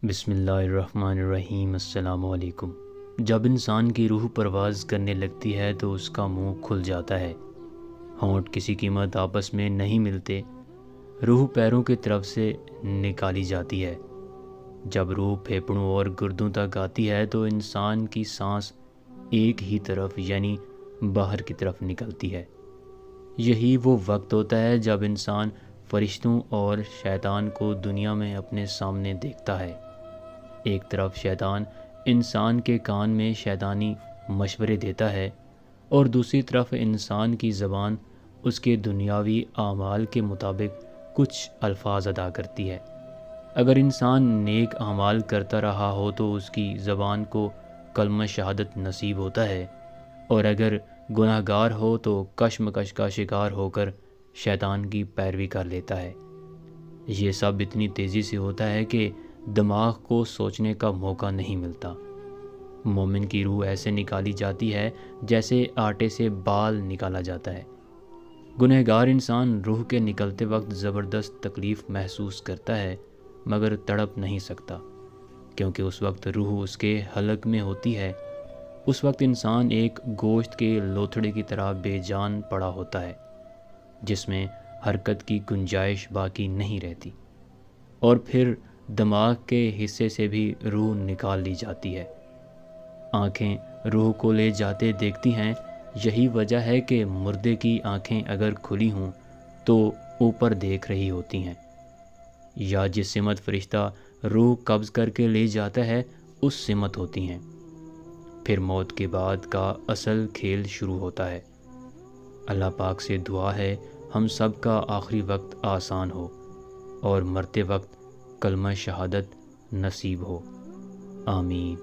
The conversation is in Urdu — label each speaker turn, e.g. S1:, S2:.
S1: بسم اللہ الرحمن الرحیم۔ السلام علیکم۔ جب انسان کی روح پرواز کرنے لگتی ہے تو اس کا منہ کھل جاتا ہے، ہونٹ کسی قیمت آپس میں نہیں ملتے، روح پیروں کی طرف سے نکالی جاتی ہے۔ جب روح پھیپھڑوں اور گردوں تک آتی ہے تو انسان کی سانس ایک ہی طرف یعنی باہر کی طرف نکلتی ہے۔ یہی وہ وقت ہوتا ہے جب انسان فرشتوں اور شیطان کو دنیا میں اپنے سامنے دیکھتا ہے۔ ایک طرف شیطان انسان کے کان میں شیطانی مشورے دیتا ہے اور دوسری طرف انسان کی زبان اس کے دنیاوی اعمال کے مطابق کچھ الفاظ ادا کرتی ہے۔ اگر انسان نیک اعمال کرتا رہا ہو تو اس کی زبان کو کلمہ شہادت نصیب ہوتا ہے، اور اگر گناہ گار ہو تو کشمکش کا شکار ہو کر شیطان کی پیروی کر لیتا ہے۔ یہ سب اتنی تیزی سے ہوتا ہے کہ دماغ کو سوچنے کا موقع نہیں ملتا۔ مومن کی روح ایسے نکالی جاتی ہے جیسے آٹے سے بال نکالا جاتا ہے۔ گنہگار انسان روح کے نکلتے وقت زبردست تکلیف محسوس کرتا ہے مگر تڑپ نہیں سکتا، کیونکہ اس وقت روح اس کے حلق میں ہوتی ہے۔ اس وقت انسان ایک گوشت کے لوتھڑے کی طرح بے جان پڑا ہوتا ہے جس میں حرکت کی گنجائش باقی نہیں رہتی، اور پھر دماغ کے حصے سے بھی روح نکال لی جاتی ہے۔ آنکھیں روح کو لے جاتے دیکھتی ہیں، یہی وجہ ہے کہ مردے کی آنکھیں اگر کھلی ہوں تو اوپر دیکھ رہی ہوتی ہیں، یا جس سمت فرشتہ روح قبض کر کے لے جاتا ہے اس سمت ہوتی ہیں۔ پھر موت کے بعد کا اصل کھیل شروع ہوتا ہے۔ اللہ پاک سے دعا ہے ہم سب کا آخری وقت آسان ہو اور مرتے وقت کلمہ شہادت نصیب ہو۔ آمین۔